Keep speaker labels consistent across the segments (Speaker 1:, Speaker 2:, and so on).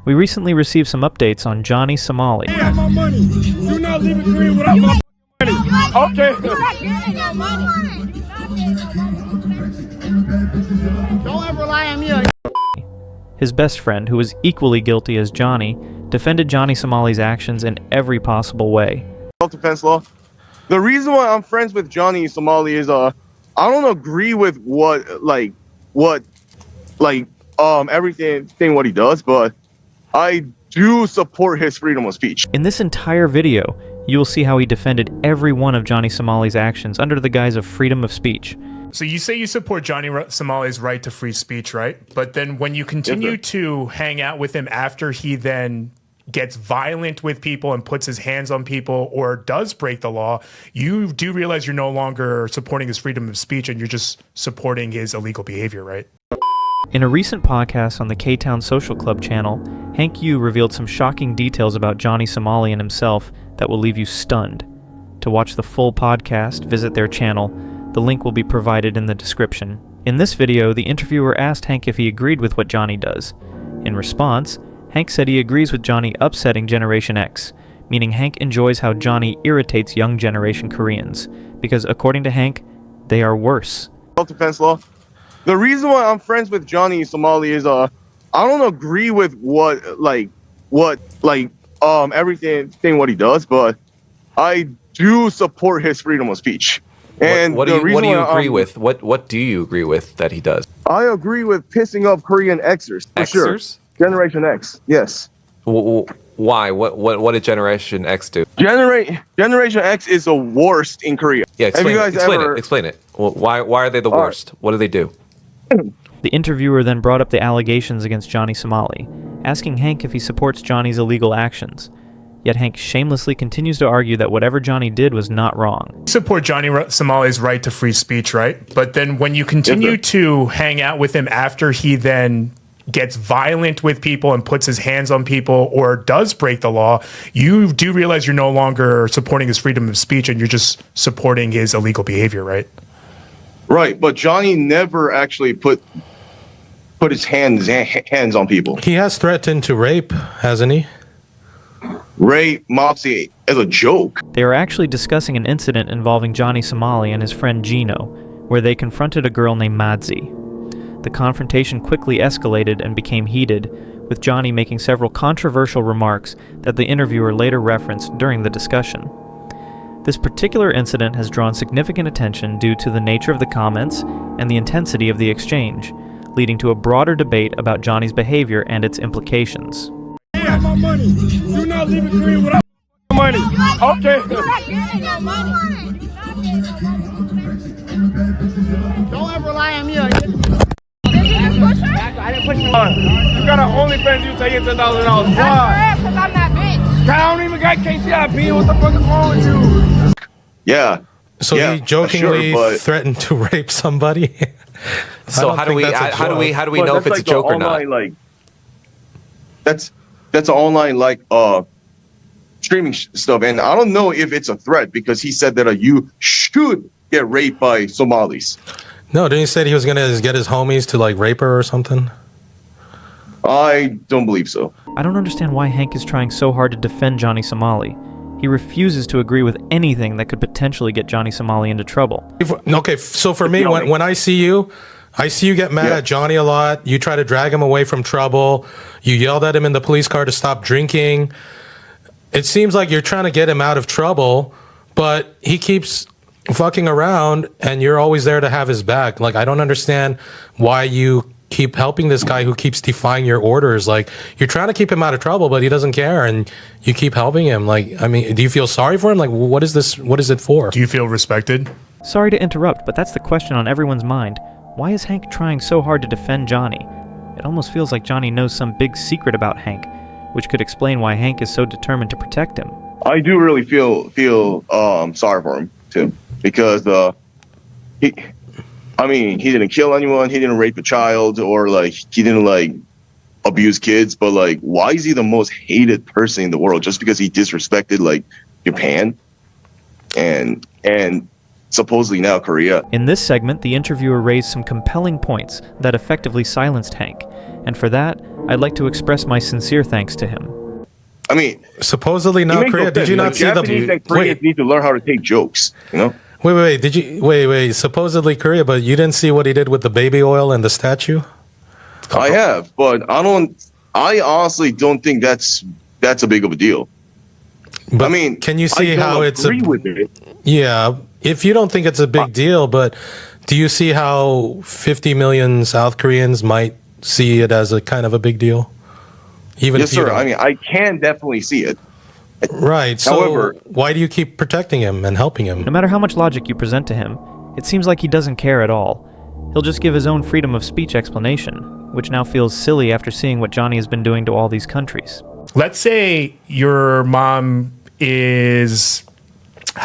Speaker 1: We recently received some updates on Johnny Somali.
Speaker 2: I got my money. You're not leaving Korea without my money. Okay.
Speaker 3: You're not getting no money. Don't ever rely on me.
Speaker 1: His best friend, who was equally guilty as Johnny, defended Johnny Somali's actions in every possible way.
Speaker 4: Self-defense law. The reason why I'm friends with Johnny Somali is I don't agree with everything what he does, but I do support his freedom of speech.
Speaker 1: In this entire video, you will see how he defended every one of Johnny Somali's actions under the guise of freedom of speech.
Speaker 5: So you say you support Johnny Somali's right to free speech, right? But then when you continue to hang out with him after he then gets violent with people and puts his hands on people or does break the law, you do realize you're no longer supporting his freedom of speech and you're just supporting his illegal behavior, right?
Speaker 1: In a recent podcast on the K-Town Social Club channel, Hank Yoo revealed some shocking details about Johnny Somali and himself that will leave you stunned. To watch the full podcast, visit their channel. The link will be provided in the description. In this video, the interviewer asked Hank if he agreed with what Johnny does. In response, Hank said he agrees with Johnny upsetting Generation X, meaning Hank enjoys how Johnny irritates young generation Koreans, because according to Hank, they are worse.
Speaker 4: Self-defense law. The reason why I'm friends with Johnny Somali is I don't agree with everything what he does, but I do support his freedom of speech. And
Speaker 6: what do you agree with? What do you agree with that he does?
Speaker 4: I agree with pissing off Korean Xers for sure. Generation X, yes.
Speaker 6: Why? What did Generation X do?
Speaker 4: Generation X is the worst in Korea.
Speaker 6: Yeah, explain it. Well, why are they the worst? What do they do?
Speaker 1: The interviewer then brought up the allegations against Johnny Somali, asking Hank if he supports Johnny's illegal actions. Yet Hank shamelessly continues to argue that whatever Johnny did was not wrong.
Speaker 5: You support Johnny Somali's right to free speech, right? But then when you continue to hang out with him after he then gets violent with people and puts his hands on people or does break the law, you do realize you're no longer supporting his freedom of speech and you're just supporting his illegal behavior, right?
Speaker 4: Right, but Johnny never actually put his hands on people.
Speaker 7: He has threatened to rape, hasn't he?
Speaker 4: Rape Mopsy as a joke.
Speaker 1: They are actually discussing an incident involving Johnny Somali and his friend Gino, where they confronted a girl named Madzi. The confrontation quickly escalated and became heated, with Johnny making several controversial remarks that the interviewer later referenced during the discussion. This particular incident has drawn significant attention due to the nature of the comments and the intensity of the exchange, leading to a broader debate about Johnny's behavior and its implications.
Speaker 2: I got my money. You're not leaving Korea without my money. Okay.
Speaker 3: You're not getting no money. Don't ever rely on me. I didn't push you.
Speaker 2: You got an OnlyFans, you take $10,000. Why?
Speaker 3: That's because I'm that bitch.
Speaker 2: I don't even got KCIP. What the fuck is wrong with you?
Speaker 4: Yeah.
Speaker 7: So he jokingly threatened to rape somebody.
Speaker 6: So how do we know if it's a joke or not?
Speaker 4: That's online streaming stuff, and I don't know if it's a threat because he said that you should get raped by Somalis.
Speaker 7: No, didn't he say he was gonna get his homies to rape her or something?
Speaker 4: I don't believe so.
Speaker 1: I don't understand why Hank is trying so hard to defend Johnny Somali. He refuses to agree with anything that could potentially get Johnny Somali into trouble.
Speaker 7: Okay, so for me, when I see you get mad at Johnny a lot. You try to drag him away from trouble. You yelled at him in the police car to stop drinking. It seems like you're trying to get him out of trouble, but he keeps fucking around and you're always there to have his back. I don't understand why you keep helping this guy who keeps defying your orders. You're trying to keep him out of trouble, but he doesn't care and you keep helping him. Do you feel sorry for him? What is this? What is it for?
Speaker 5: Do you feel respected?
Speaker 1: Sorry to interrupt, but that's the question on everyone's mind. Why is Hank trying so hard to defend Johnny? It almost feels like Johnny knows some big secret about Hank, which could explain why Hank is so determined to protect him.
Speaker 4: I do really feel sorry for him too, because he didn't kill anyone, he didn't rape a child, or he didn't abuse kids, but why is he the most hated person in the world just because he disrespected Japan and supposedly now Korea?
Speaker 1: In this segment, the interviewer raised some compelling points that effectively silenced Hank, and for that, I'd like to express my sincere thanks to him.
Speaker 4: I mean,
Speaker 7: supposedly now,
Speaker 4: it makes no
Speaker 7: Korea. Did
Speaker 4: sense.
Speaker 7: you not
Speaker 4: Like,
Speaker 7: see
Speaker 4: Japanese and Koreans need to learn how to take jokes, you know?
Speaker 7: Wait. Did you wait? Supposedly Korea, but you didn't see what he did with the baby oil and the statue?
Speaker 4: I have, but I honestly don't think that's a big of a deal.
Speaker 7: But
Speaker 4: I mean,
Speaker 7: can you see
Speaker 4: I don't
Speaker 7: how it's
Speaker 4: agree with it.
Speaker 7: Yeah, if you don't think it's a big deal, but do you see how 50 million South Koreans might see it as a kind of a big deal? Even
Speaker 4: Yes,
Speaker 7: if you
Speaker 4: sir.
Speaker 7: don't.
Speaker 4: I mean, I can definitely see it.
Speaker 7: Right. So
Speaker 4: However,
Speaker 7: why do you keep protecting him and helping him?
Speaker 1: No matter how much logic you present to him, it seems like he doesn't care at all. He'll just give his own freedom of speech explanation, which now feels silly after seeing what Johnny has been doing to all these countries.
Speaker 5: Let's say your mom has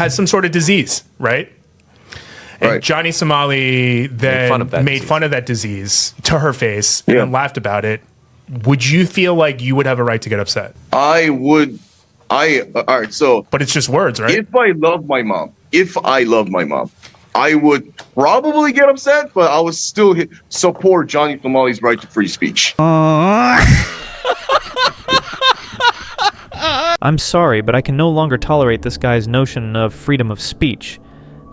Speaker 5: some sort of disease, right? And
Speaker 4: Right.
Speaker 5: Johnny Somali then made fun of that disease to her face and then laughed about it. Would you feel like you would have a right to get upset?
Speaker 4: I would. All right. So,
Speaker 5: but it's just words, right?
Speaker 4: If I love my mom, I would probably get upset, but I would still support Johnny Somali's right to free speech.
Speaker 1: I'm sorry, but I can no longer tolerate this guy's notion of freedom of speech.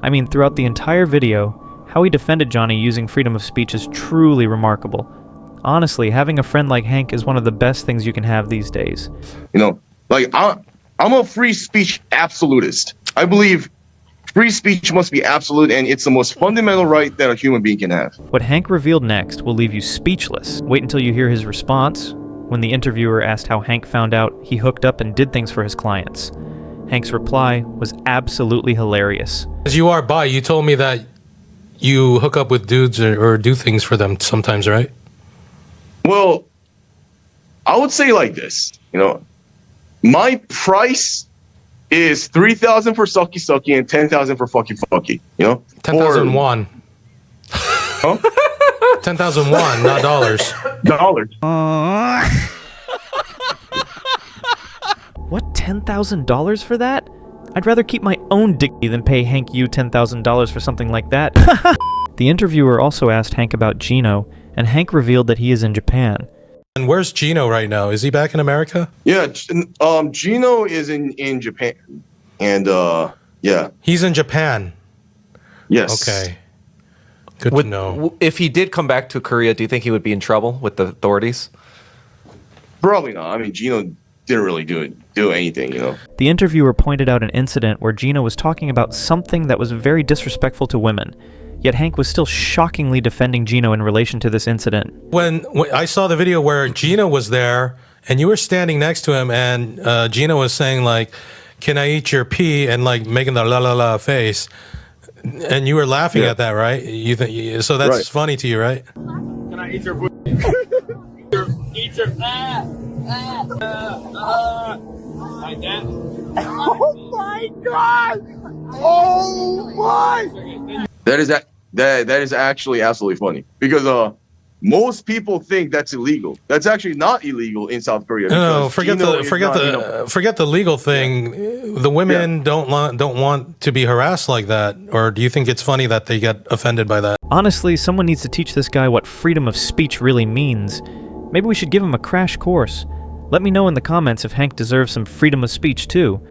Speaker 1: I mean, throughout the entire video, how he defended Johnny using freedom of speech is truly remarkable. Honestly, having a friend like Hank is one of the best things you can have these days.
Speaker 4: You know, like I'm a free speech absolutist. I believe free speech must be absolute, and it's the most fundamental right that a human being can have.
Speaker 1: What Hank revealed next will leave you speechless. Wait until you hear his response when the interviewer asked how Hank found out he hooked up and did things for his clients. Hank's reply was absolutely hilarious.
Speaker 7: As you are bi, you told me that you hook up with dudes or do things for them sometimes, right?
Speaker 4: Well, I would say like this, you know, my price is 3,000 for sucky sucky and 10,000 for fucky fucky, you know?
Speaker 7: 10,000 won.
Speaker 4: Huh?
Speaker 7: 10,000 won, not dollars.
Speaker 4: Dollars.
Speaker 1: What, $10,000 for that? I'd rather keep my own dignity than pay Hank Yoo $10,000 for something like that. The interviewer also asked Hank about Gino, and Hank revealed that he is in Japan.
Speaker 7: And where's Gino right now? Is he back in America?
Speaker 4: Yeah, Gino is in Japan, and yeah.
Speaker 7: He's in Japan.
Speaker 4: Yes.
Speaker 7: Okay. Good to know.
Speaker 6: If he did come back to Korea, do you think he would be in trouble with the authorities?
Speaker 4: Probably not. I mean, Gino didn't really do anything, you know.
Speaker 1: The interviewer pointed out an incident where Gino was talking about something that was very disrespectful to women. Yet Hank was still shockingly defending Gino in relation to this incident.
Speaker 7: When I saw the video where Gino was there, and you were standing next to him, and Gino was saying, like, "Can I eat your pee?" and like making the la la la face, and you were laughing at that, right? You think so? That's
Speaker 4: Right.
Speaker 7: funny to you, right?
Speaker 2: Can I eat your booty? Eat your like that. Oh my god! Oh my!
Speaker 4: That is actually absolutely funny because most people think that's illegal. That's actually not illegal in South Korea.
Speaker 7: No,
Speaker 4: because
Speaker 7: forget
Speaker 4: Gino
Speaker 7: the
Speaker 4: is
Speaker 7: forget
Speaker 4: not, you
Speaker 7: the
Speaker 4: know,
Speaker 7: forget the legal thing. The women don't want to be harassed like that, or do you think it's funny that they get offended by that?
Speaker 1: Honestly, someone needs to teach this guy what freedom of speech really means. Maybe we should give him a crash course. Let me know in the comments if Hank deserves some freedom of speech too.